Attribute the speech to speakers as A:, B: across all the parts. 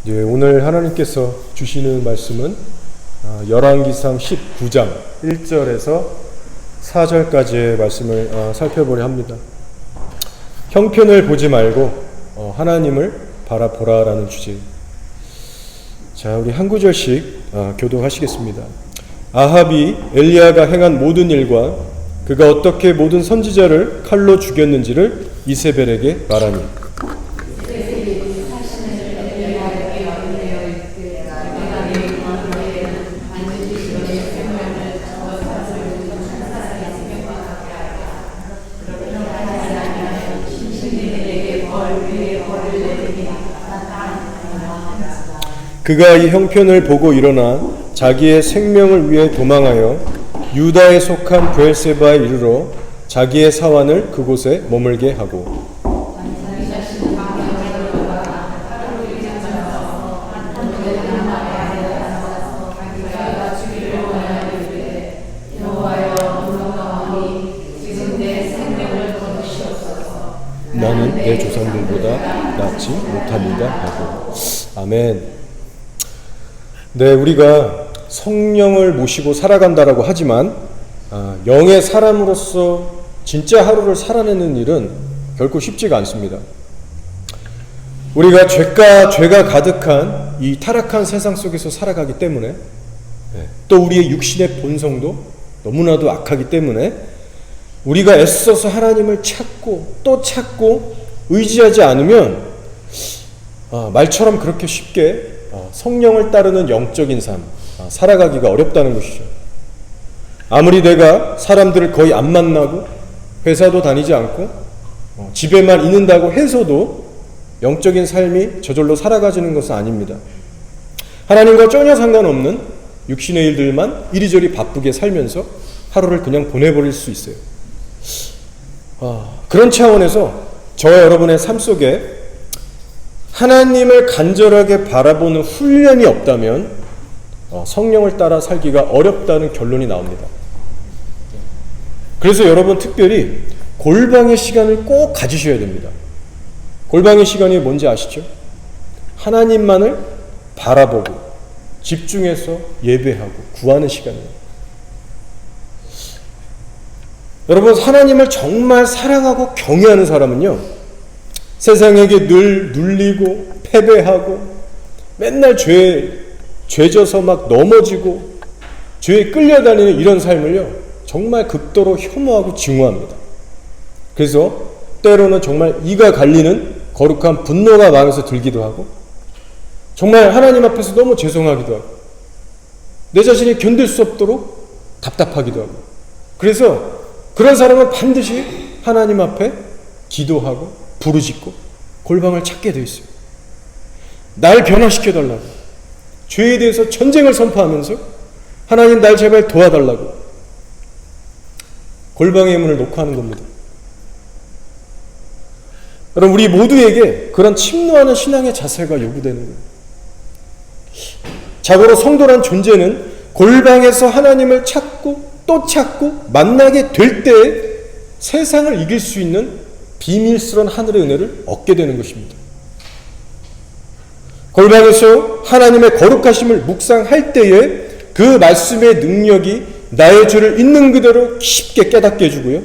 A: 오늘 하나님께서 주시는 말씀은 열왕기상 19장 1절에서 4절까지의 말씀을 살펴보려 합니다. 형편을 보지 말고 하나님을 바라보라라는 주제. 자, 우리 한 구절씩 교독하시겠습니다. 아합이 엘리야가 행한 모든 일과 그가 어떻게 모든 선지자를 칼로 죽였는지를 이세벨에게 말하니, 그가 이 형편을 보고 일어나 자기의 생명을 위해 도망하여 유다에 속한 브엘세바에 이르러 자기의 사환을 그곳에 머물게 하고, 나는 내 조상들보다 낫지 못합니다 하고. 아멘. 네, 우리가 성령을 모시고 살아간다라고 하지만 영의 사람으로서 진짜 하루를 살아내는 일은 결코 쉽지가 않습니다. 우리가 죄가 가득한 이 타락한 세상 속에서 살아가기 때문에, 또 우리의 육신의 본성도 너무나도 악하기 때문에 우리가 애써서 하나님을 찾고 또 찾고 의지하지 않으면 말처럼 그렇게 쉽게 성령을 따르는 영적인 삶 살아가기가 어렵다는 것이죠. 아무리 내가 사람들을 거의 안 만나고 회사도 다니지 않고 집에만 있는다고 해서도 영적인 삶이 저절로 살아가지는 것은 아닙니다. 하나님과 전혀 상관없는 육신의 일들만 이리저리 바쁘게 살면서 하루를 그냥 보내버릴 수 있어요. 그런 차원에서 저와 여러분의 삶 속에 하나님을 간절하게 바라보는 훈련이 없다면 성령을 따라 살기가 어렵다는 결론이 나옵니다. 그래서 여러분 특별히 골방의 시간을 꼭 가지셔야 됩니다. 골방의 시간이 뭔지 아시죠? 하나님만을 바라보고 집중해서 예배하고 구하는 시간이에요. 여러분, 하나님을 정말 사랑하고 경외하는 사람은요, 세상에게 늘 눌리고 패배하고 맨날 죄 져서 막 넘어지고 죄에 끌려다니는 이런 삶을요, 정말 극도로 혐오하고 증오합니다. 그래서 때로는 정말 이가 갈리는 거룩한 분노가 마음에서 들기도 하고, 정말 하나님 앞에서 너무 죄송하기도 하고, 내 자신이 견딜 수 없도록 답답하기도 하고. 그래서 그런 사람은 반드시 하나님 앞에 기도하고 부르짖고 골방을 찾게 돼 있어요. 날 변화시켜달라고, 죄에 대해서 전쟁을 선포하면서 하나님 날 제발 도와달라고 골방의 문을 놓고 하는 겁니다. 여러분, 우리 모두에게 그런 침노하는 신앙의 자세가 요구되는 거예요. 자고로 성도란 존재는 골방에서 하나님을 찾고 또 찾고 만나게 될 때에 세상을 이길 수 있는 비밀스러운 하늘의 은혜를 얻게 되는 것입니다. 골방에서 하나님의 거룩하심을 묵상할 때에 그 말씀의 능력이 나의 죄를 있는 그대로 쉽게 깨닫게 해주고요,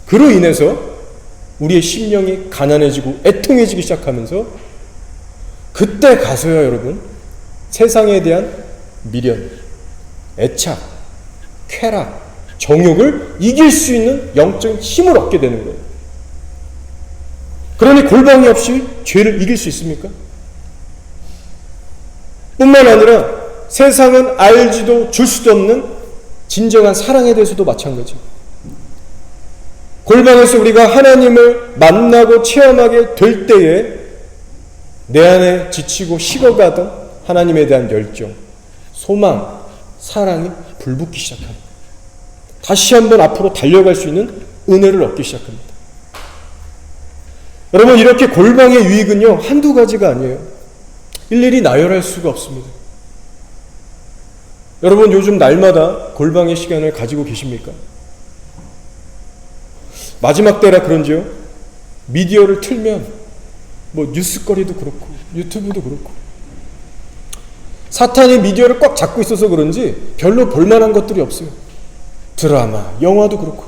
A: 그로 인해서 우리의 심령이 가난해지고 애통해지기 시작하면서 그때 가서야 여러분, 세상에 대한 미련, 애착, 쾌락, 정욕을 이길 수 있는 영적인 힘을 얻게 되는 거예요. 그러니 골방이 없이 죄를 이길 수 있습니까? 뿐만 아니라 세상은 알지도 줄 수도 없는 진정한 사랑에 대해서도 마찬가지예요. 골방에서 우리가 하나님을 만나고 체험하게 될 때에 내 안에 지치고 식어가던 하나님에 대한 열정, 소망, 사랑이 불붙기 시작합니다. 다시 한번 앞으로 달려갈 수 있는 은혜를 얻기 시작합니다. 여러분, 이렇게 골방의 유익은요, 한두 가지가 아니에요. 일일이 나열할 수가 없습니다. 여러분, 요즘 날마다 골방의 시간을 가지고 계십니까? 마지막 때라 그런지요, 미디어를 틀면 뭐 뉴스거리도 그렇고 유튜브도 그렇고 사탄이 미디어를 꽉 잡고 있어서 그런지 별로 볼만한 것들이 없어요. 드라마, 영화도 그렇고.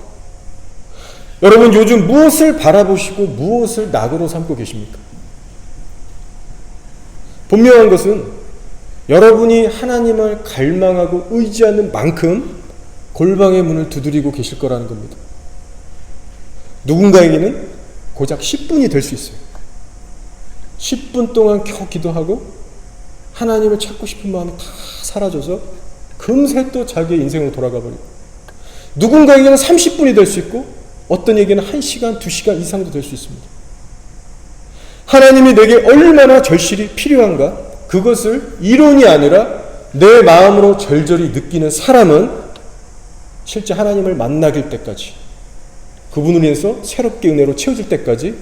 A: 여러분 요즘 무엇을 바라보시고 무엇을 낙으로 삼고 계십니까? 분명한 것은 여러분이 하나님을 갈망하고 의지하는 만큼 골방의 문을 두드리고 계실 거라는 겁니다. 누군가에게는 고작 10분이 될 수 있어요. 10분 동안 켜 기도하고 하나님을 찾고 싶은 마음이 다 사라져서 금세 또 자기의 인생으로 돌아가 버리고, 누군가에게는 30분이 될 수 있고 어떤 에게는 1시간, 2시간 이상도 될 수 있습니다. 하나님이 내게 얼마나 절실히 필요한가, 그것을 이론이 아니라 내 마음으로 절절히 느끼는 사람은 실제 하나님을 만나길 때까지, 그분으로 인해서 새롭게 은혜로 채워질 때까지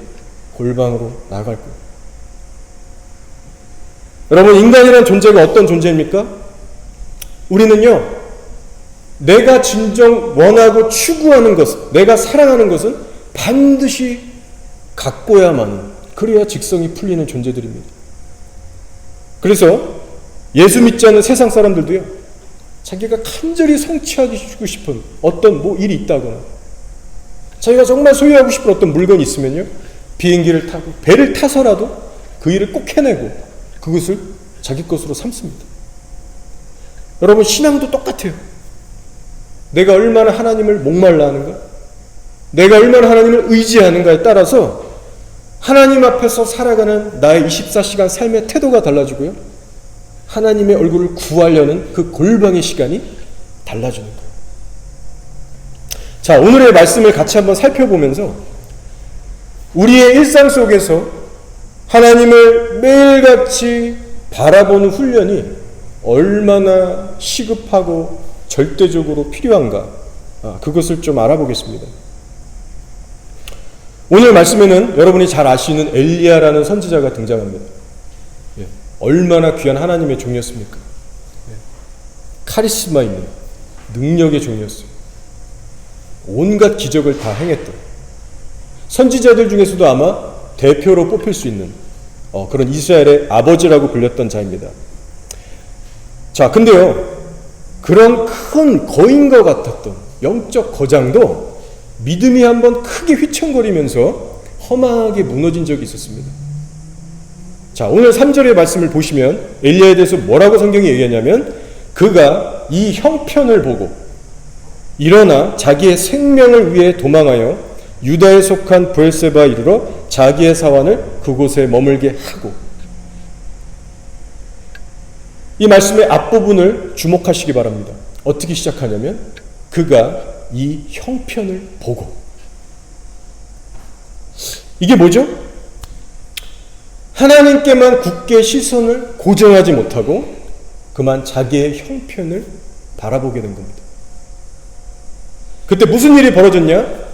A: 골방으로 나아갈 거예요. 여러분, 인간이라는 존재가 어떤 존재입니까? 우리는요, 내가 진정 원하고 추구하는 것, 내가 사랑하는 것은 반드시 갖고야만, 그래야 직성이 풀리는 존재들입니다. 그래서 예수 믿지 않는 세상 사람들도요, 자기가 간절히 성취하고 싶은 어떤 일이 있다거나, 자기가 정말 소유하고 싶은 어떤 물건이 있으면요, 비행기를 타고 배를 타서라도 그 일을 꼭 해내고 그것을 자기 것으로 삼습니다. 여러분, 신앙도 똑같아요. 내가 얼마나 하나님을 목말라 하는가, 내가 얼마나 하나님을 의지하는가에 따라서 하나님 앞에서 살아가는 나의 24시간 삶의 태도가 달라지고요, 하나님의 얼굴을 구하려는 그 골방의 시간이 달라지는 거예요. 자, 오늘의 말씀을 같이 한번 살펴보면서 우리의 일상 속에서 하나님을 매일같이 바라보는 훈련이 얼마나 시급하고 절대적으로 필요한가, 그것을 좀 알아보겠습니다. 오늘 말씀에는 여러분이 잘 아시는 엘리야라는 선지자가 등장합니다. 얼마나 귀한 하나님의 종이었습니까? 카리스마 있는 능력의 종이었어요. 온갖 기적을 다 행했던, 선지자들 중에서도 아마 대표로 뽑힐 수 있는 그런 이스라엘의 아버지라고 불렸던 자입니다. 자, 근데요, 그런 큰 거인과 같았던 영적 거장도 믿음이 한번 크게 휘청거리면서 허망하게 무너진 적이 있었습니다. 자, 오늘 3절의 말씀을 보시면 엘리야에 대해서 뭐라고 성경이 얘기하냐면, 그가 이 형편을 보고 일어나 자기의 생명을 위해 도망하여 유다에 속한 브엘세바에 이르러 자기의 사환을 그곳에 머물게 하고. 이 말씀의 앞부분을 주목하시기 바랍니다. 어떻게 시작하냐면, 그가 이 형편을 보고. 이게 뭐죠? 하나님께만 굳게 시선을 고정하지 못하고 그만 자기의 형편을 바라보게 된 겁니다. 그때 무슨 일이 벌어졌냐?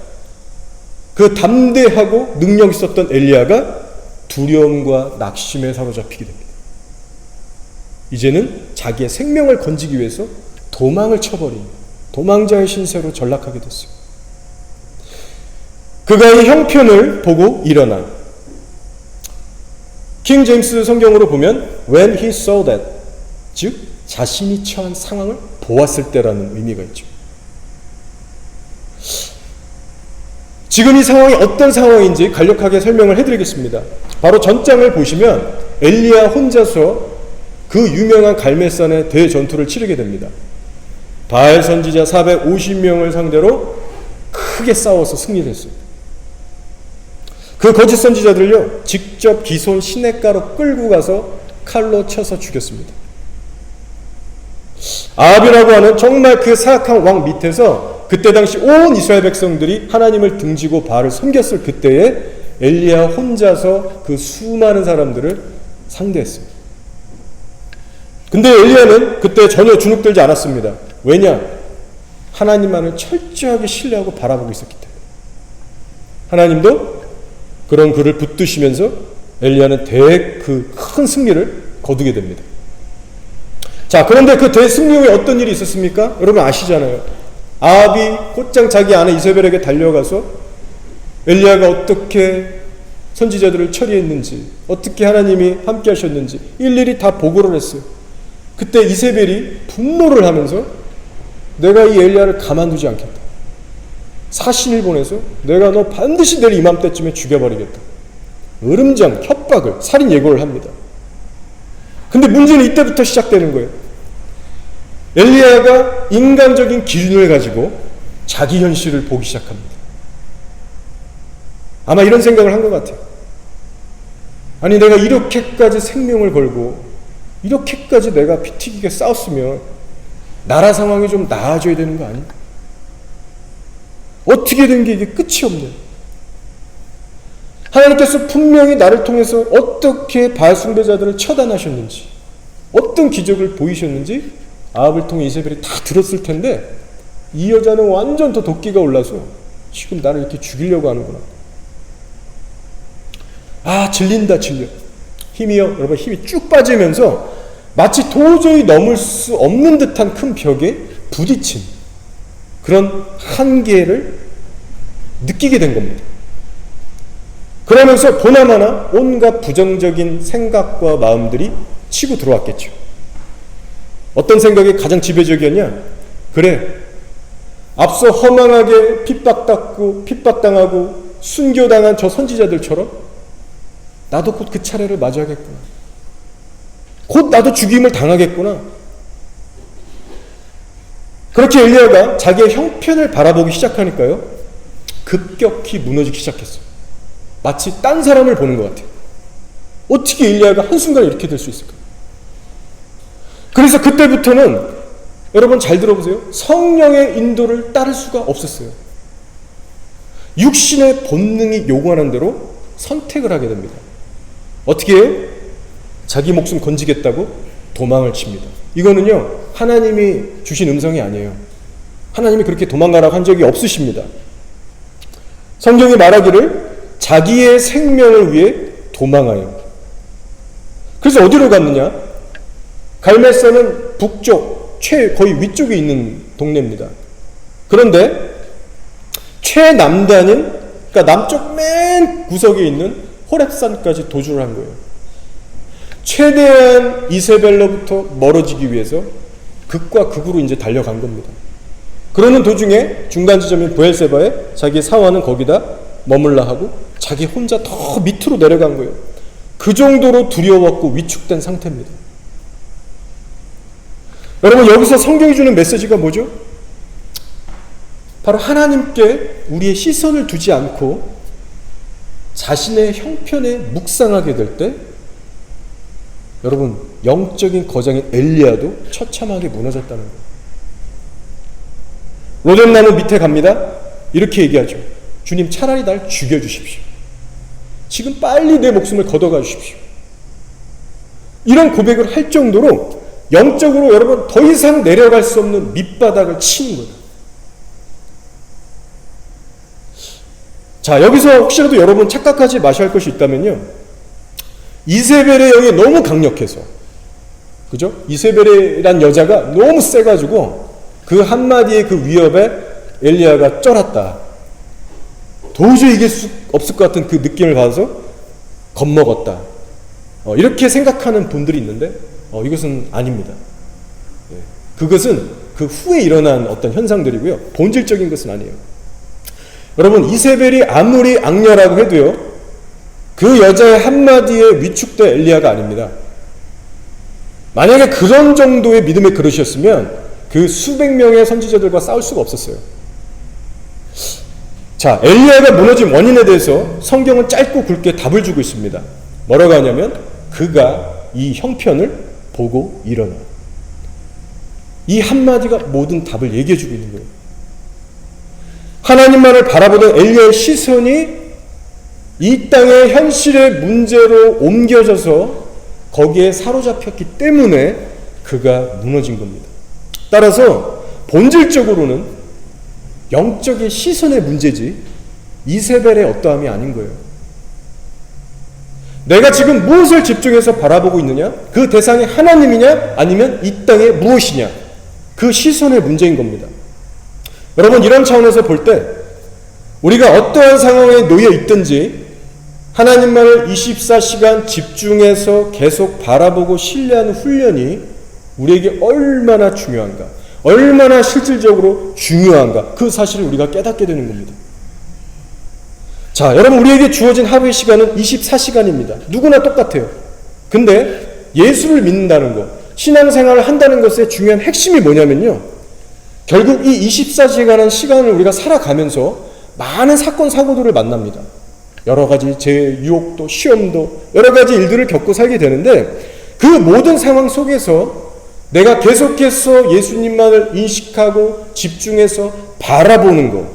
A: 그 담대하고 능력 있었던 엘리야가 두려움과 낙심에 사로잡히게 됩니다. 이제는 자기의 생명을 건지기 위해서 도망을 쳐버린 도망자의 신세로 전락하게 됐어요. 그가 이 형편을 보고 일어나, 킹 제임스 성경으로 보면 when he saw that, 즉 자신이 처한 상황을 보았을 때라는 의미가 있죠. 지금 이 상황이 어떤 상황인지 간략하게 설명을 해드리겠습니다. 바로 전장을 보시면 엘리야 혼자서 그 유명한 갈멜산의 대전투를 치르게 됩니다. 바알 선지자 450명을 상대로 크게 싸워서 승리를 했어요. 그 거짓 선지자들요, 직접 기손 시냇가로 끌고 가서 칼로 쳐서 죽였습니다. 아합이라고 하는 정말 그 사악한 왕 밑에서 그때 당시 온 이스라엘 백성들이 하나님을 등지고 바알을 섬겼을 그때에 엘리야 혼자서 그 수많은 사람들을 상대했습니다. 근데 엘리야는 그때 전혀 주눅들지 않았습니다. 왜냐? 하나님만을 철저하게 신뢰하고 바라보고 있었기 때문에. 하나님도 그런 그를 붙드시면서 엘리야는 그 큰 승리를 거두게 됩니다. 자, 그런데 그 대승리 후에 어떤 일이 있었습니까? 여러분 아시잖아요. 아합이 곧장 자기 아내 이세벨에게 달려가서 엘리야가 어떻게 선지자들을 처리했는지, 어떻게 하나님이 함께 하셨는지 일일이 다 보고를 했어요. 그때 이세벨이 분노를 하면서 내가 이 엘리야를 가만두지 않겠다. 사신을 보내서 내가 너 반드시 내일 이맘때쯤에 죽여버리겠다. 으름장, 협박을, 살인 예고를 합니다. 근데 문제는 이때부터 시작되는 거예요. 엘리야가 인간적인 기준을 가지고 자기 현실을 보기 시작합니다. 아마 이런 생각을 한 것 같아요. 아니 내가 이렇게까지 생명을 걸고 이렇게까지 내가 피 튀기게 싸웠으면 나라 상황이 좀 나아져야 되는 거 아니야? 어떻게 된 게 이게 끝이 없네. 하나님께서 분명히 나를 통해서 어떻게 바알 숭배자들을 처단하셨는지, 어떤 기적을 보이셨는지 아합을 통해 이세벨이 다 들었을 텐데 이 여자는 완전 더 도끼가 올라서 지금 나를 이렇게 죽이려고 하는구나. 아, 질린다, 질려. 여러분 힘이 쭉 빠지면서 마치 도저히 넘을 수 없는 듯한 큰 벽에 부딪힌 그런 한계를 느끼게 된 겁니다. 그러면서 보나마나 온갖 부정적인 생각과 마음들이 치고 들어왔겠죠. 어떤 생각이 가장 지배적이었냐? 그래, 앞서 허망하게 핍박당하고 순교당한 저 선지자들처럼 나도 곧 그 차례를 맞이하겠구나. 곧 나도 죽임을 당하겠구나. 그렇게 엘리야가 자기의 형편을 바라보기 시작하니까요, 급격히 무너지기 시작했어요. 마치 딴 사람을 보는 것 같아요. 어떻게 엘리야가 한순간에 이렇게 될 수 있을까? 그래서 그때부터는 여러분 잘 들어보세요. 성령의 인도를 따를 수가 없었어요. 육신의 본능이 요구하는 대로 선택을 하게 됩니다. 어떻게 해요? 자기 목숨 건지겠다고 도망을 칩니다. 이거는요, 하나님이 주신 음성이 아니에요. 하나님이 그렇게 도망가라고 한 적이 없으십니다. 성경이 말하기를 자기의 생명을 위해 도망하여. 그래서 어디로 갔느냐? 갈멜산은 북쪽, 거의 위쪽에 있는 동네입니다. 그런데 최남단인, 그러니까 남쪽 맨 구석에 있는 호렙산까지 도주를 한 거예요. 최대한 이세벨로부터 멀어지기 위해서 극과 극으로 이제 달려간 겁니다. 그러는 도중에 중간 지점인 브엘세바에 자기 사환은 거기다 머물라 하고 자기 혼자 더 밑으로 내려간 거예요. 그 정도로 두려웠고 위축된 상태입니다. 여러분, 여기서 성경이 주는 메시지가 뭐죠? 바로 하나님께 우리의 시선을 두지 않고 자신의 형편에 묵상하게 될 때, 여러분, 영적인 거장인 엘리야도 처참하게 무너졌다는 거예요. 로뎀나무 밑에 갑니다. 이렇게 얘기하죠. 주님, 차라리 날 죽여주십시오. 지금 빨리 내 목숨을 걷어가 주십시오. 이런 고백을 할 정도로 영적으로 여러분 더 이상 내려갈 수 없는 밑바닥을 치는 거예요. 자, 여기서 혹시라도 여러분 착각하지 마셔야 할 것이 있다면요, 이세벨의 영이 너무 강력해서, 그죠? 이세벨이란 여자가 너무 세가지고 그 한마디의 그 위협에 엘리야가 쩔었다. 도저히 이길 수 없을 것 같은 그 느낌을 받아서 겁먹었다. 이렇게 생각하는 분들이 있는데 이것은 아닙니다. 그것은 그 후에 일어난 어떤 현상들이고요. 본질적인 것은 아니에요. 여러분, 이세벨이 아무리 악녀라고 해도요, 그 여자의 한마디에 위축된 엘리야가 아닙니다. 만약에 그런 정도의 믿음의 그릇이었으면 그 수백 명의 선지자들과 싸울 수가 없었어요. 자, 엘리야가 무너진 원인에 대해서 성경은 짧고 굵게 답을 주고 있습니다. 뭐라고 하냐면, 그가 이 형편을 보고 일어나. 이 한마디가 모든 답을 얘기해 주고 있는 거예요. 하나님만을 바라보던 엘리야의 시선이 이 땅의 현실의 문제로 옮겨져서 거기에 사로잡혔기 때문에 그가 무너진 겁니다. 따라서 본질적으로는 영적인 시선의 문제지 이세벨의 어떠함이 아닌 거예요. 내가 지금 무엇을 집중해서 바라보고 있느냐? 그 대상이 하나님이냐? 아니면 이 땅에 무엇이냐? 그 시선의 문제인 겁니다. 여러분, 이런 차원에서 볼 때 우리가 어떠한 상황에 놓여 있든지 하나님만을 24시간 집중해서 계속 바라보고 신뢰하는 훈련이 우리에게 얼마나 중요한가, 얼마나 실질적으로 중요한가, 그 사실을 우리가 깨닫게 되는 겁니다. 자, 여러분, 우리에게 주어진 하루의 시간은 24시간입니다. 누구나 똑같아요. 근데 예수를 믿는다는 것, 신앙생활을 한다는 것의 중요한 핵심이 뭐냐면요, 결국 이 24시간의 시간을 우리가 살아가면서 많은 사건, 사고들을 만납니다. 여러 가지 유혹도, 시험도, 여러 가지 일들을 겪고 살게 되는데, 그 모든 상황 속에서 내가 계속해서 예수님만을 인식하고 집중해서 바라보는 것,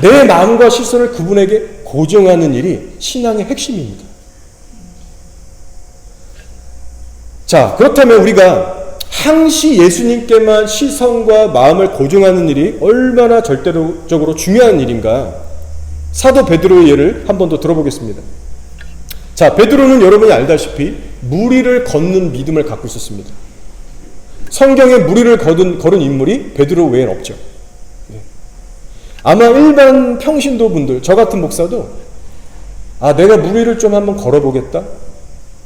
A: 내 마음과 시선을 그분에게 고정하는 일이 신앙의 핵심입니다. 자, 그렇다면 우리가 항시 예수님께만 시선과 마음을 고정하는 일이 얼마나 절대적으로 중요한 일인가? 사도 베드로의 예를 한 번 더 들어보겠습니다. 자, 베드로는 여러분이 알다시피 무리를 걷는 믿음을 갖고 있었습니다. 성경에 무리를 걸은 인물이 베드로 외엔 없죠. 아마 일반 평신도 분들, 저 같은 목사도 내가 무리를 좀 한번 걸어보겠다?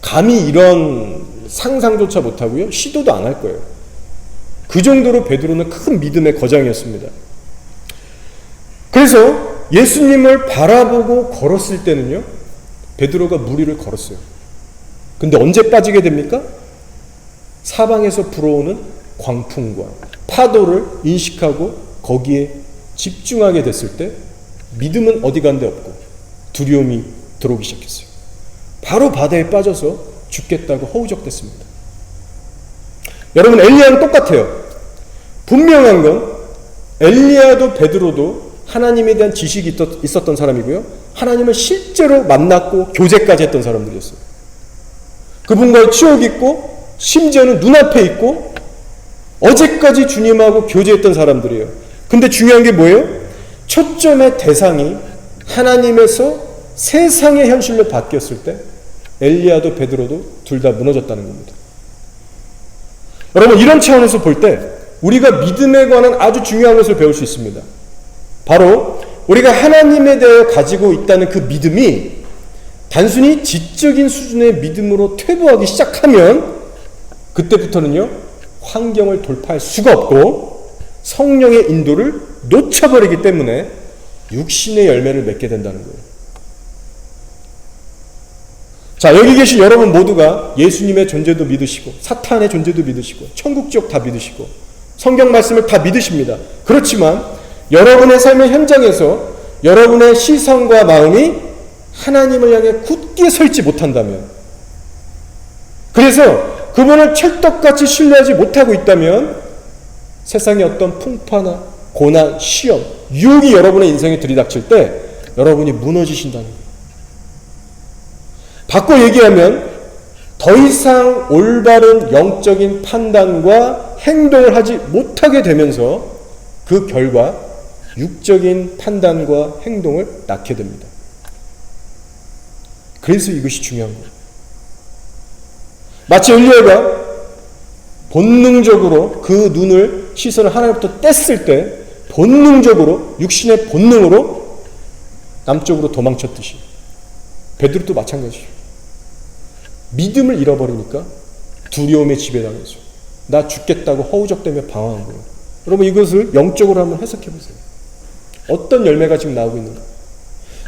A: 감히 이런 상상조차 못하고요, 시도도 안 할 거예요. 그 정도로 베드로는 큰 믿음의 거장이었습니다. 그래서 예수님을 바라보고 걸었을 때는요, 베드로가 무리를 걸었어요. 근데 언제 빠지게 됩니까? 사방에서 불어오는 광풍과 파도를 인식하고 거기에 집중하게 됐을 때 믿음은 어디 간 데 없고 두려움이 들어오기 시작했어요. 바로 바다에 빠져서 죽겠다고 허우적댔습니다. 여러분, 엘리야는 똑같아요. 분명한 건 엘리야도 베드로도 하나님에 대한 지식이 있었던 사람이고요, 하나님을 실제로 만났고 교제까지 했던 사람들이었어요. 그분과의 추억이 있고 심지어는 눈앞에 있고 어제까지 주님하고 교제했던 사람들이에요. 근데 중요한 게 뭐예요? 초점의 대상이 하나님에서 세상의 현실로 바뀌었을 때 엘리야도 베드로도 둘 다 무너졌다는 겁니다. 여러분, 이런 차원에서 볼 때 우리가 믿음에 관한 아주 중요한 것을 배울 수 있습니다. 바로 우리가 하나님에 대해 가지고 있다는 그 믿음이 단순히 지적인 수준의 믿음으로 퇴보하기 시작하면 그때부터는요, 환경을 돌파할 수가 없고 성령의 인도를 놓쳐버리기 때문에 육신의 열매를 맺게 된다는 거예요. 자, 여기 계신 여러분 모두가 예수님의 존재도 믿으시고 사탄의 존재도 믿으시고 천국 지옥 다 믿으시고 성경 말씀을 다 믿으십니다. 그렇지만 여러분의 삶의 현장에서 여러분의 시선과 마음이 하나님을 향해 굳게 서 있지 못한다면, 그래서 그분을 찰떡같이 신뢰하지 못하고 있다면 세상의 어떤 풍파나 고난, 시험, 유혹이 여러분의 인생에 들이닥칠 때 여러분이 무너지신다는 거예요. 바꿔 얘기하면 더 이상 올바른 영적인 판단과 행동을 하지 못하게 되면서 그 결과 육적인 판단과 행동을 낳게 됩니다. 그래서 이것이 중요한 거예요. 마치 엘리야가 본능적으로 그 눈을, 시선을 하나님부터 뗐을 때 본능적으로, 육신의 본능으로 남쪽으로 도망쳤듯이 베드로도 마찬가지예요. 믿음을 잃어버리니까 두려움에 지배당해서 나 죽겠다고 허우적대며 방황한 거예요. 여러분, 이것을 영적으로 한번 해석해 보세요. 어떤 열매가 지금 나오고 있는가?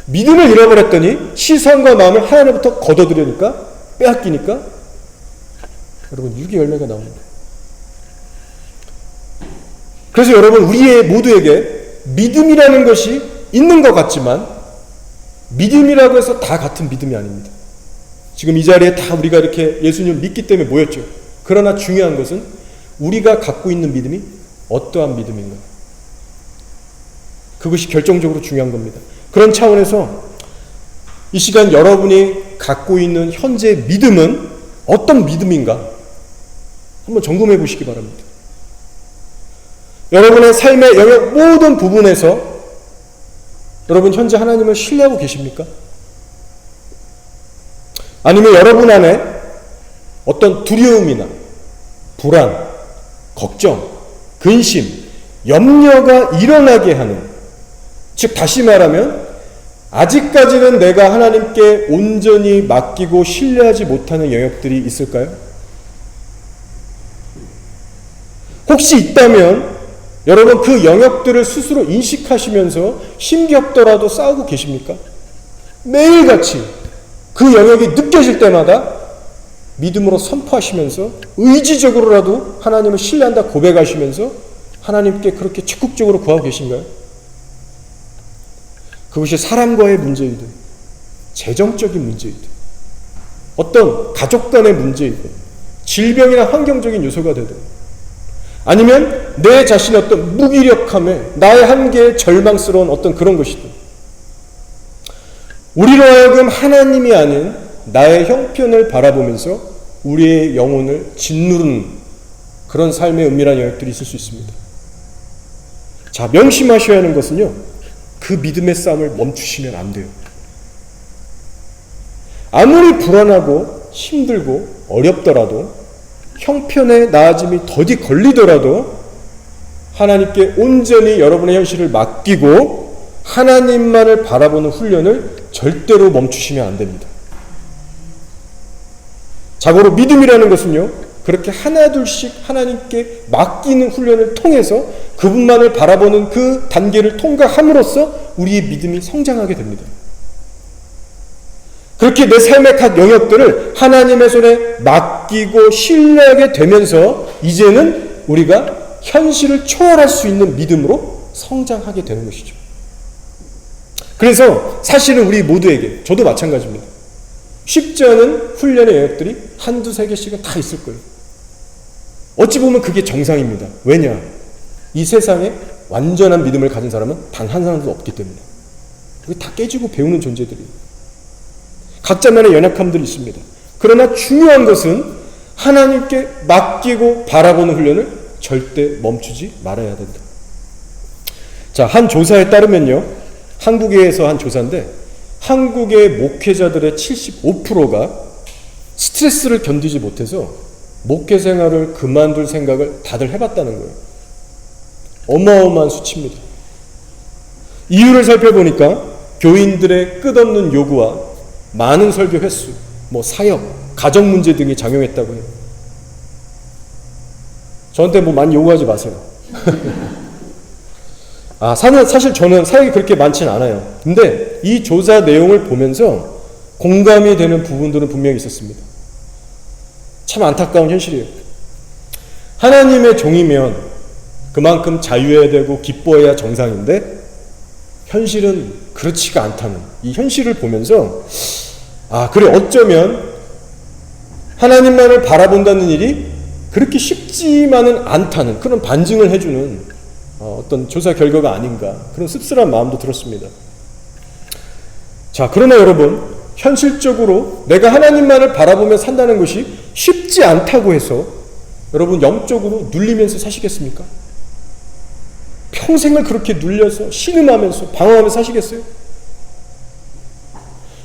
A: 믿음을 잃어버렸더니 시선과 마음을 하나님부터 걷어들이니까, 빼앗기니까 여러분, 유기 열매가 나옵니다. 그래서 여러분, 우리의 모두에게 믿음이라는 것이 있는 것 같지만 믿음이라고 해서 다 같은 믿음이 아닙니다. 지금 이 자리에 다 우리가 이렇게 예수님을 믿기 때문에 모였죠. 그러나 중요한 것은 우리가 갖고 있는 믿음이 어떠한 믿음인가, 그것이 결정적으로 중요한 겁니다. 그런 차원에서 이 시간 여러분이 갖고 있는 현재의 믿음은 어떤 믿음인가 한번 점검해 보시기 바랍니다. 여러분의 삶의 영역 모든 부분에서 여러분 현재 하나님을 신뢰하고 계십니까? 아니면 여러분 안에 어떤 두려움이나 불안, 걱정, 근심, 염려가 일어나게 하는, 즉 다시 말하면 아직까지는 내가 하나님께 온전히 맡기고 신뢰하지 못하는 영역들이 있을까요? 혹시 있다면 여러분 그 영역들을 스스로 인식하시면서 힘겹더라도 싸우고 계십니까? 매일같이 그 영역이 느껴질 때마다 믿음으로 선포하시면서 의지적으로라도 하나님을 신뢰한다 고백하시면서 하나님께 그렇게 적극적으로 구하고 계신가요? 그것이 사람과의 문제이든 재정적인 문제이든 어떤 가족 간의 문제이든 질병이나 환경적인 요소가 되든 아니면 내 자신의 어떤 무기력함에 나의 한계에 절망스러운 어떤 그런 것이든 우리로 하여금 하나님이 아닌 나의 형편을 바라보면서 우리의 영혼을 짓누르는 그런 삶의 은밀한 영역들이 있을 수 있습니다. 자, 명심하셔야 하는 것은요, 그 믿음의 싸움을 멈추시면 안 돼요. 아무리 불안하고 힘들고 어렵더라도 형편의 나아짐이 더디 걸리더라도 하나님께 온전히 여러분의 현실을 맡기고 하나님만을 바라보는 훈련을 절대로 멈추시면 안 됩니다. 자고로 믿음이라는 것은요, 그렇게 하나둘씩 하나님께 맡기는 훈련을 통해서 그분만을 바라보는 그 단계를 통과함으로써 우리의 믿음이 성장하게 됩니다. 그렇게 내 삶의 각 영역들을 하나님의 손에 맡기고 신뢰하게 되면서 이제는 우리가 현실을 초월할 수 있는 믿음으로 성장하게 되는 것이죠. 그래서 사실은 우리 모두에게, 저도 마찬가지입니다. 쉽지 않은 훈련의 영역들이 한두 세 개씩은 다 있을 거예요. 어찌 보면 그게 정상입니다. 왜냐? 이 세상에 완전한 믿음을 가진 사람은 단 한 사람도 없기 때문에. 그게 다 깨지고 배우는 존재들이에요. 각자만의 연약함들이 있습니다. 그러나 중요한 것은 하나님께 맡기고 바라보는 훈련을 절대 멈추지 말아야 된다. 자, 한 조사에 따르면요, 한국에서 한 조사인데 한국의 목회자들의 75%가 스트레스를 견디지 못해서 목회 생활을 그만둘 생각을 다들 해봤다는 거예요. 어마어마한 수치입니다. 이유를 살펴보니까 교인들의 끝없는 요구와 많은 설교 횟수, 사역, 가정 문제 등이 작용했다고 해요. 저한테 많이 요구하지 마세요. 사실 저는 사역이 그렇게 많지는 않아요. 근데 이 조사 내용을 보면서 공감이 되는 부분들은 분명히 있었습니다. 참 안타까운 현실이에요. 하나님의 종이면 그만큼 자유해야 되고 기뻐해야 정상인데 현실은 그렇지가 않다는 이 현실을 보면서 그래, 어쩌면 하나님만을 바라본다는 일이 그렇게 쉽지만은 않다는 그런 반증을 해주는 어떤 조사 결과가 아닌가, 그런 씁쓸한 마음도 들었습니다. 자, 그러나 여러분, 현실적으로 내가 하나님만을 바라보며 산다는 것이 쉽지 않다고 해서 여러분 영적으로 눌리면서 사시겠습니까? 평생을 그렇게 눌려서 신음하면서 방황하면서 사시겠어요?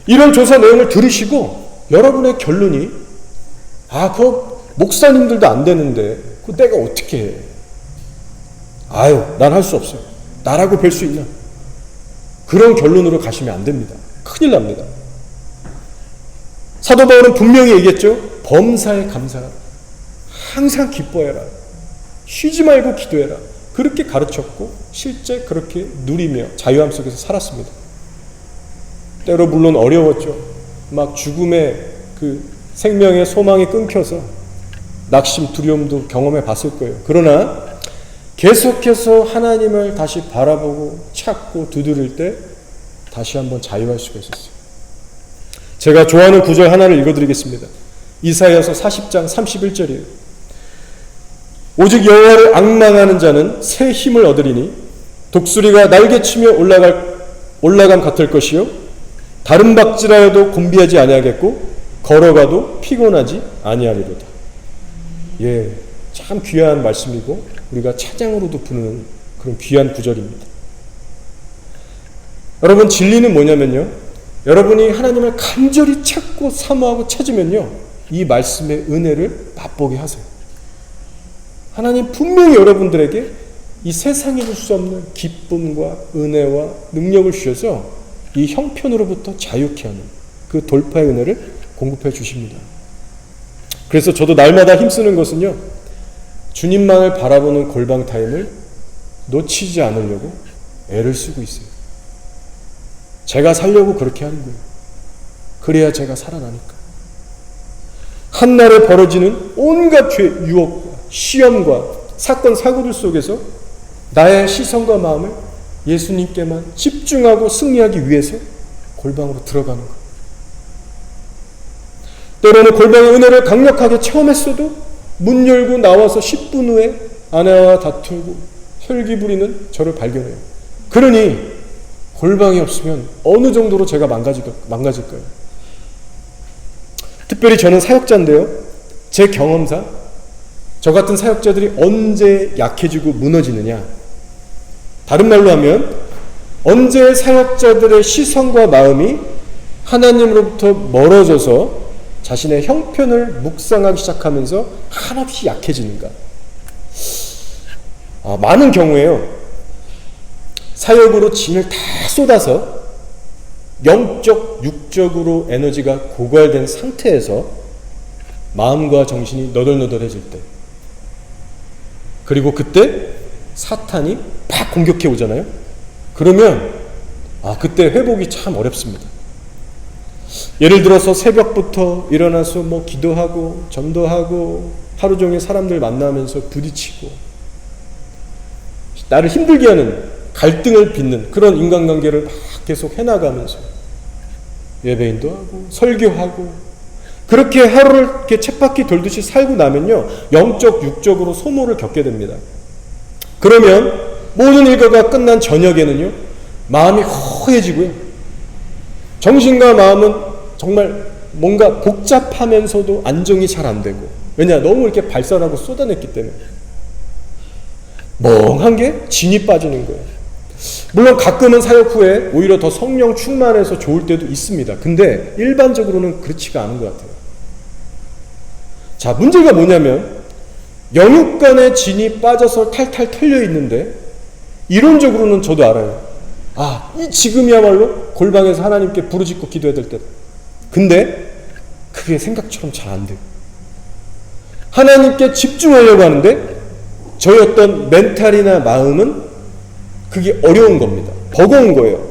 A: 이런 조사 내용을 들으시고 여러분의 결론이 그 목사님들도 안 되는데 그 내가 어떻게 해? 난 할 수 없어요. 나라고 뵐 수 있나? 그런 결론으로 가시면 안 됩니다. 큰일 납니다. 사도 바울은 분명히 얘기했죠. 범사에 감사하라. 항상 기뻐해라. 쉬지 말고 기도해라. 그렇게 가르쳤고 실제 그렇게 누리며 자유함 속에서 살았습니다. 때로 물론 어려웠죠. 막 죽음의 그 생명의 소망이 끊겨서 낙심, 두려움도 경험해 봤을 거예요. 그러나 계속해서 하나님을 다시 바라보고 찾고 두드릴 때 다시 한번 자유할 수가 있었어요. 제가 좋아하는 구절 하나를 읽어드리겠습니다. 이사야서 40장 31절이에요. 오직 여호와를 앙망하는 자는 새 힘을 얻으리니 독수리가 날개치며 올라감 같을 것이요 다른 박질하여도 곤비하지 아니하겠고 걸어가도 피곤하지 아니하리로다. 참 귀한 말씀이고 우리가 찬양으로도 부르는 그런 귀한 구절입니다. 여러분, 진리는 뭐냐면요, 여러분이 하나님을 간절히 찾고 사모하고 찾으면요, 이 말씀의 은혜를 맛보게 하세요. 하나님 분명히 여러분들에게 이 세상에 줄 수 없는 기쁨과 은혜와 능력을 주셔서 이 형편으로부터 자유케 하는 그 돌파의 은혜를 공급해 주십니다. 그래서 저도 날마다 힘쓰는 것은요, 주님만을 바라보는 골방 타임을 놓치지 않으려고 애를 쓰고 있어요. 제가 살려고 그렇게 하는 거예요. 그래야 제가 살아나니까. 한날에 벌어지는 온갖 죄, 유혹과 시험과 사건, 사고들 속에서 나의 시선과 마음을 예수님께만 집중하고 승리하기 위해서 골방으로 들어가는 거예요. 때로는 골방의 은혜를 강력하게 체험했어도 문 열고 나와서 10분 후에 아내와 다투고 혈기 부리는 저를 발견해요. 그러니 골방이 없으면 어느 정도로 제가 망가질까요? 특별히 저는 사역자인데요. 제 경험상 저 같은 사역자들이 언제 약해지고 무너지느냐, 다른 말로 하면 언제 사역자들의 시선과 마음이 하나님으로부터 멀어져서 자신의 형편을 묵상하기 시작하면서 한없이 약해지는가. 많은 경우에요, 사역으로 진을 다 쏟아서 영적, 육적으로 에너지가 고갈된 상태에서 마음과 정신이 너덜너덜해질 때, 그리고 그때 사탄이 팍 공격해 오잖아요. 그러면 그때 회복이 참 어렵습니다. 예를 들어서 새벽부터 일어나서 기도하고 전도하고 하루 종일 사람들 만나면서 부딪히고 나를 힘들게 하는, 갈등을 빚는 그런 인간관계를 막 계속 해나가면서 예배인도 하고 설교하고 그렇게 하루를 이렇게 쳇바퀴 돌듯이 살고 나면요, 영적, 육적으로 소모를 겪게 됩니다. 그러면 모든 일과가 끝난 저녁에는요, 마음이 허해지고요, 정신과 마음은 정말 뭔가 복잡하면서도 안정이 잘 안 되고, 왜냐, 너무 이렇게 발산하고 쏟아냈기 때문에 멍한 게 진이 빠지는 거예요. 물론 가끔은 사역 후에 오히려 더 성령 충만해서 좋을 때도 있습니다. 근데 일반적으로는 그렇지가 않은 것 같아요. 자, 문제가 뭐냐면 영육간의 진이 빠져서 탈탈 털려 있는데, 이론적으로는 저도 알아요. 이 지금이야말로 골방에서 하나님께 부르짖고 기도해야 될 때다. 근데 그게 생각처럼 잘 안 돼요. 하나님께 집중하려고 하는데 저희 어떤 멘탈이나 마음은 그게 어려운 겁니다. 버거운 거예요.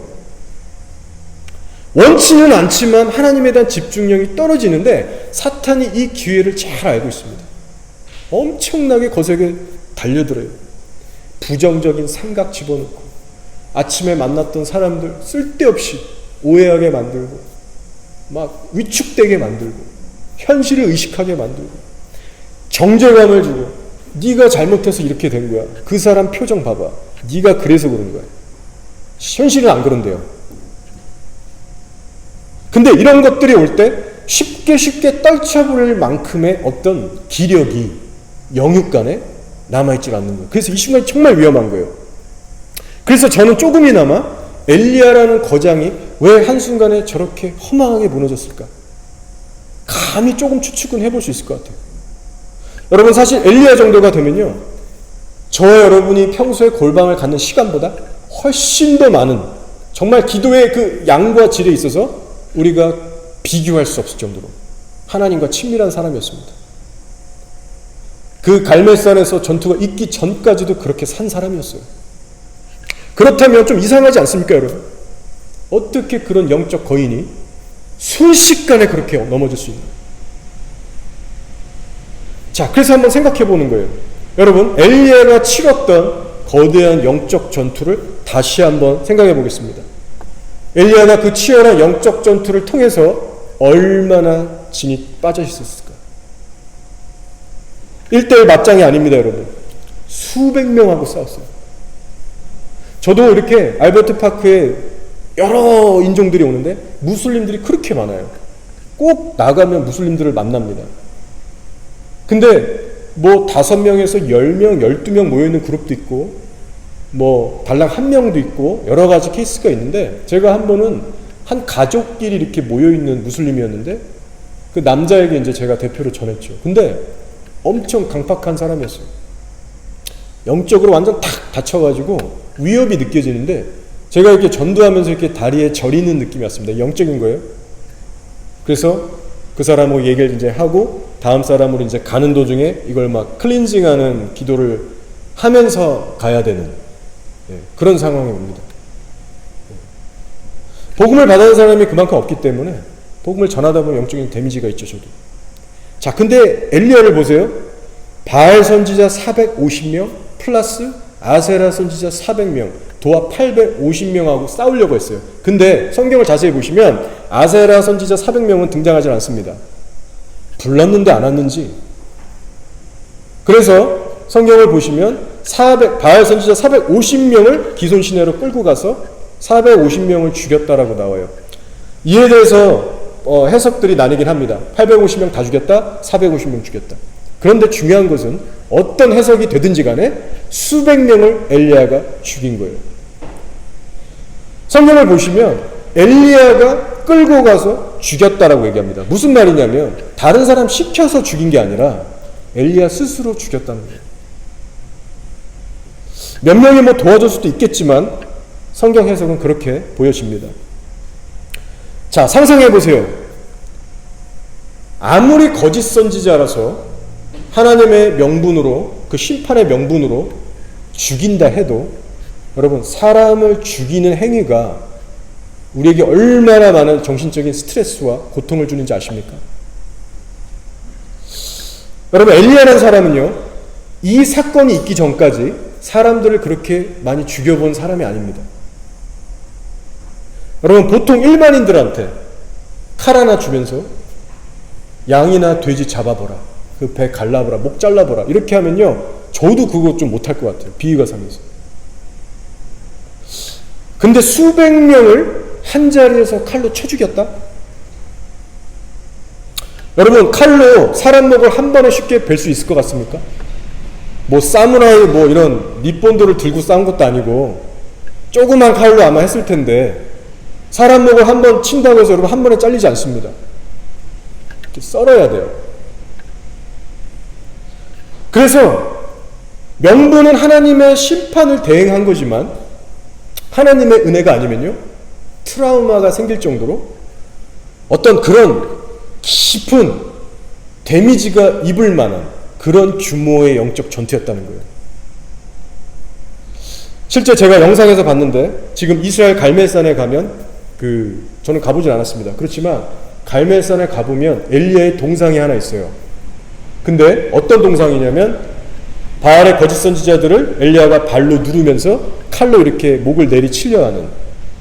A: 원치는 않지만 하나님에 대한 집중력이 떨어지는데 사탄이 이 기회를 잘 알고 있습니다. 엄청나게 거세게 달려들어요. 부정적인 생각 집어넣고 아침에 만났던 사람들 쓸데없이 오해하게 만들고 막 위축되게 만들고 현실을 의식하게 만들고 정죄감을 주고, 네가 잘못해서 이렇게 된 거야, 그 사람 표정 봐봐, 네가 그래서 그런 거야. 현실은 안 그런데요. 근데 이런 것들이 올 때 쉽게 떨쳐버릴 만큼의 어떤 기력이 영육간에 남아있지 않는 거예요. 그래서 이 순간이 정말 위험한 거예요. 그래서 저는 조금이나마 엘리야라는 거장이 왜 한순간에 저렇게 허망하게 무너졌을까, 감히 조금 추측은 해볼 수 있을 것 같아요. 여러분, 사실 엘리야 정도가 되면요, 저와 여러분이 평소에 골방을 갖는 시간보다 훨씬 더 많은, 정말 기도의 그 양과 질에 있어서 우리가 비교할 수 없을 정도로 하나님과 친밀한 사람이었습니다. 그 갈멜산에서 전투가 있기 전까지도 그렇게 산 사람이었어요. 그렇다면 좀 이상하지 않습니까, 여러분? 어떻게 그런 영적 거인이 순식간에 그렇게 넘어질 수 있나? 자, 그래서 한번 생각해 보는 거예요. 여러분, 엘리야가 치렀던 거대한 영적 전투를 다시 한번 생각해 보겠습니다. 엘리야가 그 치열한 영적 전투를 통해서 얼마나 진이 빠져 있었을까? 1대1 맞짱이 아닙니다, 여러분. 수백 명하고 싸웠어요. 저도 이렇게 알버트 파크에 여러 인종들이 오는데 무슬림들이 그렇게 많아요. 꼭 나가면 무슬림들을 만납니다. 근데 5명에서 10명, 12명 모여있는 그룹도 있고 달랑 1명도 있고 여러 가지 케이스가 있는데, 제가 한 번은 한 가족끼리 이렇게 모여있는 무슬림이었는데 그 남자에게 이제 제가 대표로 전했죠. 근데 엄청 강팍한 사람이었어요. 영적으로 완전 탁 다쳐가지고 위협이 느껴지는데, 제가 이렇게 전도하면서 이렇게 다리에 저리는 느낌이 왔습니다. 영적인 거예요. 그래서 그 사람하고 얘기를 이제 하고 다음 사람으로 이제 가는 도중에 이걸 막 클린징하는 기도를 하면서 가야 되는 그런 상황이 옵니다. 복음을 받은 사람이 그만큼 없기 때문에 복음을 전하다 보면 영적인 데미지가 있죠, 저도. 자, 근데 엘리야를 보세요. 바알 선지자 450명 플러스 아세라 선지자 400명, 도합 850명하고 싸우려고 했어요. 근데 성경을 자세히 보시면 아세라 선지자 400명은 등장하지 않습니다. 불렀는데 안 왔는지. 그래서 성경을 보시면 바알 선지자 450명을 기손 시내로 끌고 가서 450명을 죽였다라고 나와요. 이에 대해서 해석들이 나뉘긴 합니다. 850명 다 죽였다, 450명 죽였다. 그런데 중요한 것은 어떤 해석이 되든지 간에 수백 명을 엘리야가 죽인 거예요. 성경을 보시면 엘리야가 끌고 가서 죽였다라고 얘기합니다. 무슨 말이냐면 다른 사람 시켜서 죽인 게 아니라 엘리야 스스로 죽였다는 거예요. 몇 명이 뭐 도와줄 수도 있겠지만 성경 해석은 그렇게 보여집니다. 자, 상상해 보세요. 아무리 거짓 선지자라서 하나님의 명분으로, 그 심판의 명분으로 죽인다 해도 여러분, 사람을 죽이는 행위가 우리에게 얼마나 많은 정신적인 스트레스와 고통을 주는지 아십니까? 여러분, 엘리야라는 사람은요, 이 사건이 있기 전까지 사람들을 그렇게 많이 죽여본 사람이 아닙니다. 여러분, 보통 일반인들한테 칼 하나 주면서 양이나 돼지 잡아보라, 그 배 갈라보라, 목 잘라보라 이렇게 하면요, 저도 그거 좀 못할 것 같아요. 비위가 상해서. 근데 수백 명을 한 자리에서 칼로 쳐 죽였다? 여러분, 칼로 사람 목을 한 번에 쉽게 벨 수 있을 것 같습니까? 뭐 사무라이 뭐 이런 립본드를 들고 싸운 것도 아니고 조그만 칼로 아마 했을 텐데 사람 목을 한 번 친다고 해서 여러분 한 번에 잘리지 않습니다. 이렇게 썰어야 돼요. 그래서 명분은 하나님의 심판을 대행한 거지만 하나님의 은혜가 아니면요, 트라우마가 생길 정도로 어떤 그런 깊은 데미지가 입을 만한 그런 규모의 영적 전투였다는 거예요. 실제 제가 영상에서 봤는데 지금 이스라엘 갈멜산에 가면 저는 가보진 않았습니다. 그렇지만 갈멜산에 가보면 엘리야의 동상이 하나 있어요. 근데 어떤 동상이냐면 바알의 거짓 선지자들을 엘리야가 발로 누르면서 칼로 이렇게 목을 내리치려 하는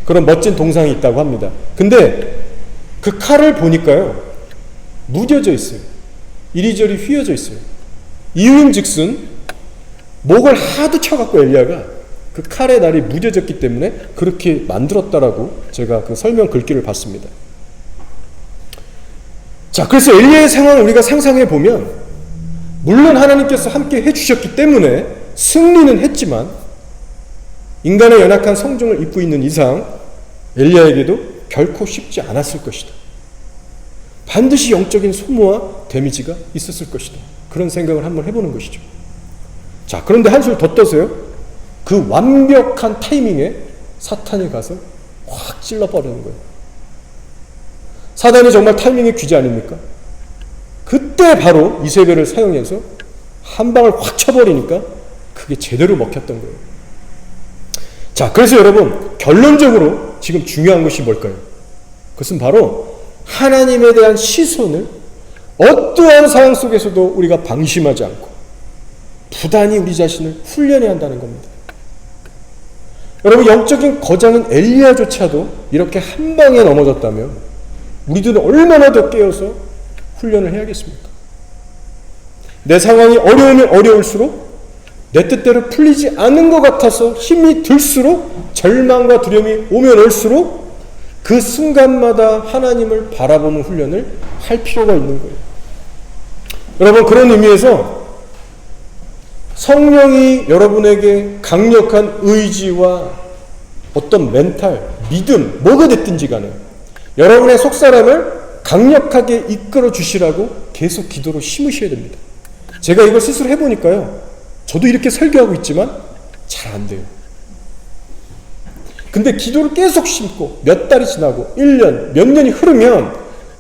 A: 그런 멋진 동상이 있다고 합니다. 근데 그 칼을 보니까요, 무뎌져 있어요. 이리저리 휘어져 있어요. 이유인즉슨 목을 하도 쳐갖고 엘리야가 그 칼의 날이 무뎌졌기 때문에 그렇게 만들었다라고 제가 그 설명 글귀를 봤습니다. 자, 그래서 엘리야의 상황을 우리가 상상해 보면 물론 하나님께서 함께 해주셨기 때문에 승리는 했지만 인간의 연약한 성정을 입고 있는 이상 엘리야에게도 결코 쉽지 않았을 것이다. 반드시 영적인 소모와 데미지가 있었을 것이다. 그런 생각을 한번 해보는 것이죠. 자, 그런데 한술 더 떠서요, 그 완벽한 타이밍에 사탄이 가서 확 찔러버리는 거예요. 사단이 정말 타이밍의 귀재 아닙니까? 그때 바로 이세벨을 사용해서 한 방을 확 쳐버리니까 그게 제대로 먹혔던 거예요. 자, 그래서 여러분, 결론적으로 지금 중요한 것이 뭘까요? 그것은 바로 하나님에 대한 시선을 어떠한 상황 속에서도 우리가 방심하지 않고 부단히 우리 자신을 훈련해야 한다는 겁니다. 여러분, 영적인 거장인 엘리야조차도 이렇게 한 방에 넘어졌다면 우리들은 얼마나 더 깨어서 훈련을 해야겠습니까? 내 상황이 어려우면 어려울수록 내 뜻대로 풀리지 않는 것 같아서 힘이 들수록 절망과 두려움이 오면 올수록 그 순간마다 하나님을 바라보는 훈련을 할 필요가 있는 거예요. 여러분, 그런 의미에서 성령이 여러분에게 강력한 의지와 어떤 멘탈, 믿음, 뭐가 됐든지 간에 여러분의 속사람을 강력하게 이끌어 주시라고 계속 기도로 심으셔야 됩니다. 제가 이걸 스스로 해보니까요, 저도 이렇게 설교하고 있지만 잘 안 돼요. 근데 기도를 계속 심고 몇 달이 지나고 1년, 몇 년이 흐르면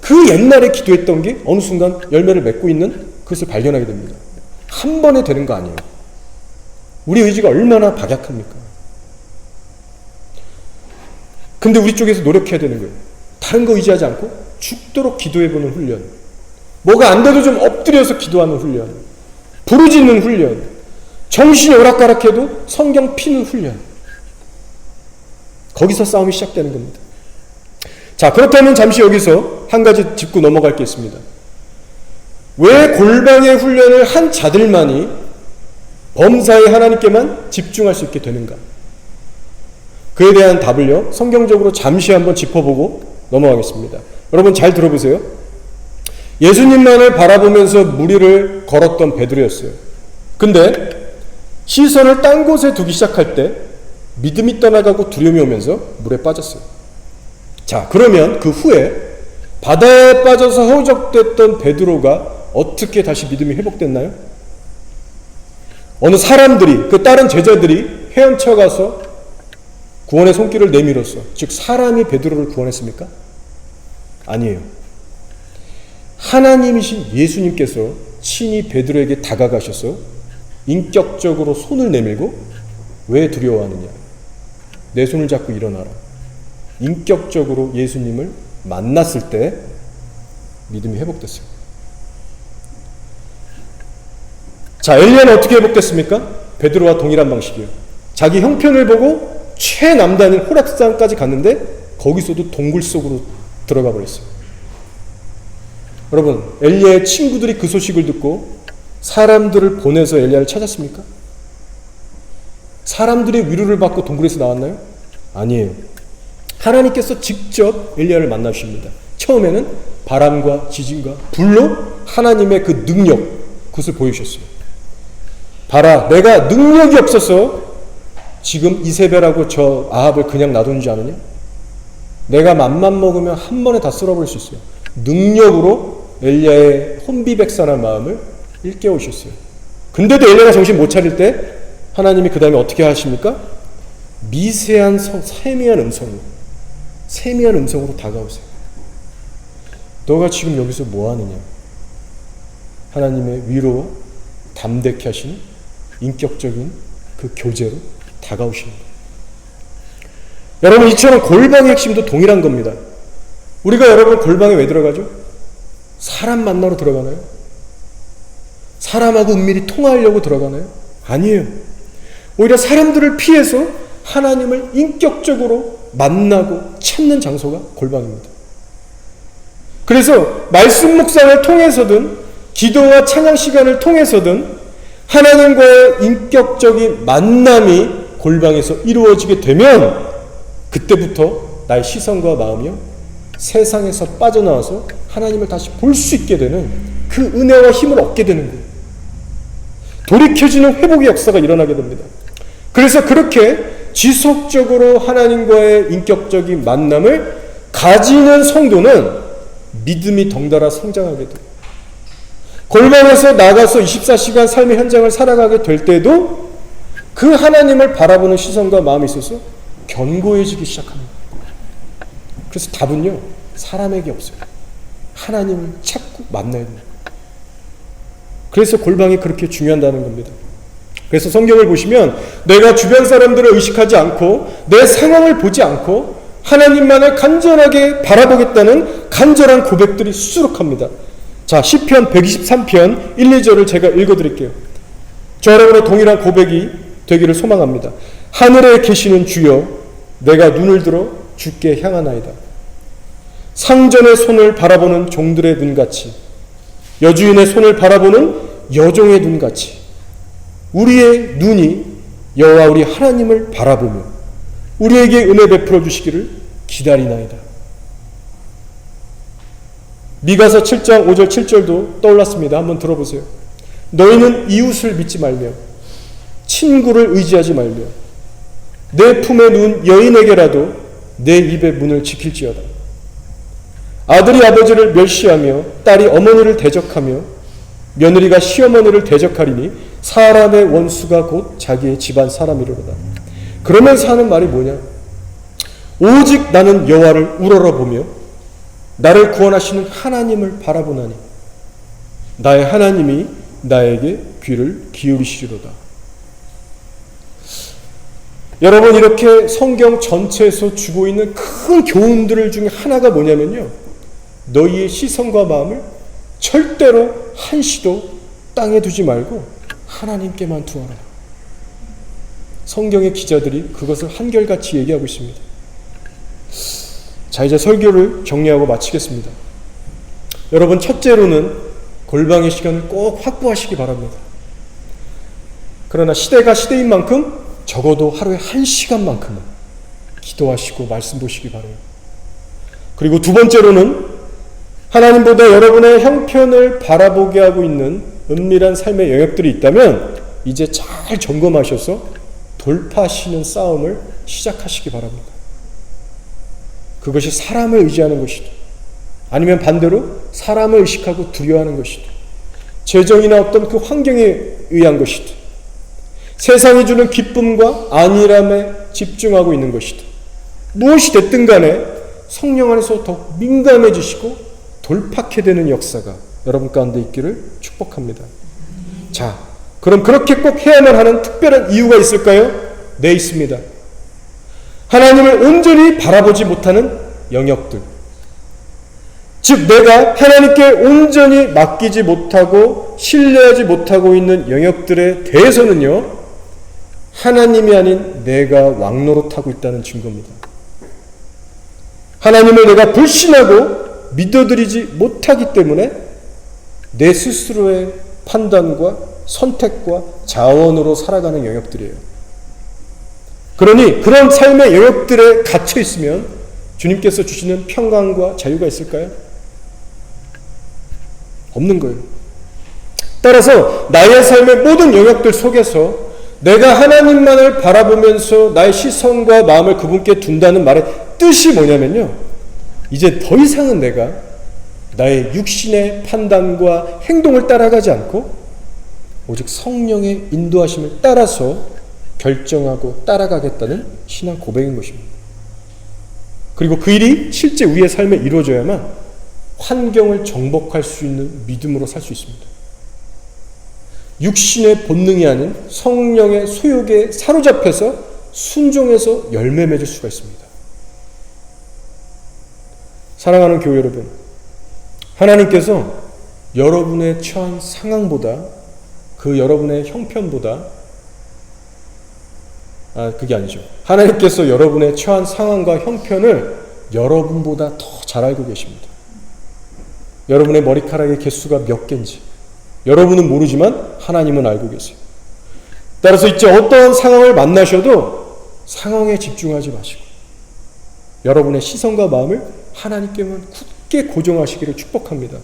A: 그 옛날에 기도했던 게 어느 순간 열매를 맺고 있는 그것을 발견하게 됩니다. 한 번에 되는 거 아니에요. 우리 의지가 얼마나 박약합니까? 근데 우리 쪽에서 노력해야 되는 거예요. 다른 거 의지하지 않고 죽도록 기도해보는 훈련. 뭐가 안 돼도 좀 엎드려서 기도하는 훈련. 부르짖는 훈련. 정신이 오락가락해도 성경 피는 훈련. 거기서 싸움이 시작되는 겁니다. 자, 그렇다면 잠시 여기서 한 가지 짚고 넘어갈 게 있습니다. 왜 골방의 훈련을 한 자들만이 범사의 하나님께만 집중할 수 있게 되는가? 그에 대한 답을요, 성경적으로 잠시 한번 짚어보고 넘어가겠습니다. 여러분 잘 들어보세요. 예수님만을 바라보면서 무리를 걸었던 베드로였어요. 근데 시선을 딴 곳에 두기 시작할 때 믿음이 떠나가고 두려움이 오면서 물에 빠졌어요. 자, 그러면 그 후에 바다에 빠져서 허우적댔던 베드로가 어떻게 다시 믿음이 회복됐나요? 어느 사람들이, 그 다른 제자들이 헤엄쳐 가서 구원의 손길을 내밀었어. 즉 사람이 베드로를 구원했습니까? 아니에요. 하나님이신 예수님께서 친히 베드로에게 다가가셔서 인격적으로 손을 내밀고 왜 두려워하느냐? 내 손을 잡고 일어나라. 인격적으로 예수님을 만났을 때 믿음이 회복됐어요. 자, 엘리야는 어떻게 회복됐습니까? 베드로와 동일한 방식이에요. 자기 형편을 보고 최남단인 호락산까지 갔는데 거기서도 동굴 속으로 들어가 버렸어요. 여러분, 엘리야의 친구들이 그 소식을 듣고 사람들을 보내서 엘리야를 찾았습니까? 사람들의 위로를 받고 동굴에서 나왔나요? 아니에요. 하나님께서 직접 엘리야를 만나주십니다. 처음에는 바람과 지진과 불로 하나님의 그 능력, 그것을 보여주셨어요. 봐라, 내가 능력이 없어서 지금 이세벨하고 저 아합을 그냥 놔둔 줄 아느냐? 내가 맘만 먹으면 한 번에 다 쓸어버릴 수 있어요. 능력으로 엘리야의 혼비백산한 마음을 일깨우셨어요. 근데도 엘리야가 정신 못 차릴 때 하나님이 그 다음에 어떻게 하십니까? 미세한 세미한 음성으로 다가오세요. 너가 지금 여기서 뭐 하느냐? 하나님의 위로 담대케 하시는 인격적인 그 교제로 다가오시는 거예요. 여러분, 이처럼 골방의 핵심도 동일한 겁니다. 우리가 여러분 골방에 왜 들어가죠? 사람 만나러 들어가나요? 사람하고 은밀히 통화하려고 들어가나요? 아니에요. 오히려 사람들을 피해서 하나님을 인격적으로 만나고 찾는 장소가 골방입니다. 그래서 말씀 묵상을 통해서든 기도와 찬양 시간을 통해서든 하나님과의 인격적인 만남이 골방에서 이루어지게 되면 그때부터 나의 시선과 마음이요 세상에서 빠져나와서 하나님을 다시 볼 수 있게 되는 그 은혜와 힘을 얻게 되는 거예요. 돌이켜지는 회복의 역사가 일어나게 됩니다. 그래서 그렇게 지속적으로 하나님과의 인격적인 만남을 가지는 성도는 믿음이 덩달아 성장하게 돼요. 골방에서 나가서 24시간 삶의 현장을 살아가게 될 때도 그 하나님을 바라보는 시선과 마음이 있어서 견고해지기 시작합니다. 그래서 답은요, 사람에게 없어요. 하나님을 찾고 만나야 돼요. 그래서 골방이 그렇게 중요하다는 겁니다. 그래서 성경을 보시면 내가 주변 사람들을 의식하지 않고 내 상황을 보지 않고 하나님만을 간절하게 바라보겠다는 간절한 고백들이 수두룩합니다. 자, 시편 123편 1, 2절을 제가 읽어드릴게요. 저 여러분의 동일한 고백이 되기를 소망합니다. 하늘에 계시는 주여, 내가 눈을 들어 주께 향하나이다. 상전의 손을 바라보는 종들의 눈같이, 여주인의 손을 바라보는 여종의 눈같이 우리의 눈이 여호와 우리 하나님을 바라보며 우리에게 은혜 베풀어 주시기를 기다리나이다. 미가서 7장 5절 7절도 떠올랐습니다. 한번 들어보세요. 너희는 이웃을 믿지 말며 친구를 의지하지 말며 내 품에 누운 여인에게라도 내 입의 문을 지킬지어다. 아들이 아버지를 멸시하며 딸이 어머니를 대적하며 며느리가 시어머니를 대적하리니 사람의 원수가 곧 자기의 집안 사람이로다. 그러면서 하는 말이 뭐냐? 오직 나는 여호와를 우러러보며 나를 구원하시는 하나님을 바라보나니 나의 하나님이 나에게 귀를 기울이시리로다. 여러분, 이렇게 성경 전체에서 주고 있는 큰 교훈들 중에 하나가 뭐냐면요, 너희의 시선과 마음을 절대로 한시도 땅에 두지 말고 하나님께만 두어라. 성경의 기자들이 그것을 한결같이 얘기하고 있습니다. 자, 이제 설교를 정리하고 마치겠습니다. 여러분, 첫째로는 골방의 시간을 꼭 확보하시기 바랍니다. 그러나 시대가 시대인 만큼 적어도 하루에 1시간만큼은 기도하시고 말씀 보시기 바랍니다. 그리고 두 번째로는 하나님보다 여러분의 형편을 바라보게 하고 있는 은밀한 삶의 영역들이 있다면 이제 잘 점검하셔서 돌파하시는 싸움을 시작하시기 바랍니다. 그것이 사람을 의지하는 것이든 아니면 반대로 사람을 의식하고 두려워하는 것이든 재정이나 어떤 그 환경에 의한 것이든 세상이 주는 기쁨과 안일함에 집중하고 있는 것이든 무엇이 됐든 간에 성령 안에서 더 민감해지시고 돌파하게 되는 역사가 여러분 가운데 있기를 축복합니다. 자, 그럼 그렇게 꼭 해야만 하는 특별한 이유가 있을까요? 네, 있습니다. 하나님을 온전히 바라보지 못하는 영역들, 즉 내가 하나님께 온전히 맡기지 못하고 신뢰하지 못하고 있는 영역들에 대해서는요, 하나님이 아닌 내가 왕노릇하고 있다는 증거입니다. 하나님을 내가 불신하고 믿어드리지 못하기 때문에 내 스스로의 판단과 선택과 자원으로 살아가는 영역들이에요. 그러니 그런 삶의 영역들에 갇혀 있으면 주님께서 주시는 평강과 자유가 있을까요? 없는 거예요. 따라서 나의 삶의 모든 영역들 속에서 내가 하나님만을 바라보면서 나의 시선과 마음을 그분께 둔다는 말의 뜻이 뭐냐면요, 이제 더 이상은 내가 나의 육신의 판단과 행동을 따라가지 않고 오직 성령의 인도하심을 따라서 결정하고 따라가겠다는 신앙 고백인 것입니다. 그리고 그 일이 실제 우리의 삶에 이루어져야만 환경을 정복할 수 있는 믿음으로 살 수 있습니다. 육신의 본능이 아닌 성령의 소욕에 사로잡혀서 순종해서 열매 맺을 수가 있습니다. 사랑하는 교회 여러분, 하나님께서 여러분의 처한 상황보다 그 여러분의 형편보다 그게 아니죠. 하나님께서 여러분의 처한 상황과 형편을 여러분보다 더 잘 알고 계십니다. 여러분의 머리카락의 개수가 몇 개인지 여러분은 모르지만 하나님은 알고 계세요. 따라서 이제 어떠한 상황을 만나셔도 상황에 집중하지 마시고 여러분의 시선과 마음을 하나님께만 굳게 고정하시기를 축복합니다.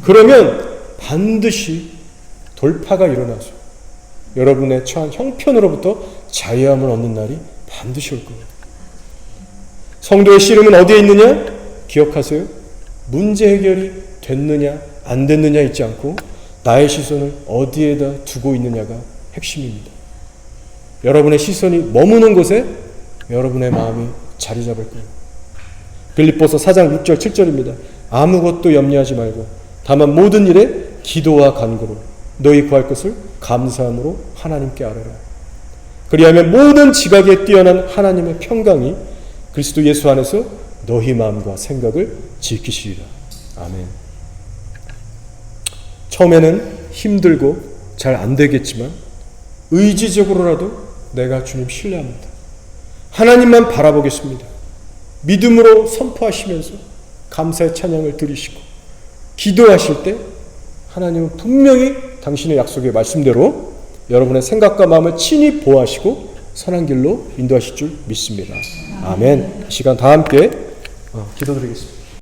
A: 그러면 반드시 돌파가 일어나서 여러분의 처한 형편으로부터 자유함을 얻는 날이 반드시 올 겁니다. 성도의 씨름은 어디에 있느냐? 기억하세요. 문제 해결이 됐느냐 안 됐느냐 있지 않고 나의 시선을 어디에다 두고 있느냐가 핵심입니다. 여러분의 시선이 머무는 곳에 여러분의 마음이 자리 잡을 거예요. 빌립보서 4장 6절 7절입니다. 아무것도 염려하지 말고 다만 모든 일에 기도와 간구로 너희 구할 것을 감사함으로 하나님께 아뢰라. 그리하면 모든 지각에 뛰어난 하나님의 평강이 그리스도 예수 안에서 너희 마음과 생각을 지키시리라. 아멘. 처음에는 힘들고 잘 안 되겠지만 의지적으로라도 내가 주님 신뢰합니다. 하나님만 바라보겠습니다. 믿음으로 선포하시면서 감사의 찬양을 드리시고 기도하실 때 하나님은 분명히 당신의 약속의 말씀대로 여러분의 생각과 마음을 친히 보호하시고 선한 길로 인도하실 줄 믿습니다. 아멘. 이 시간 다 함께 기도드리겠습니다.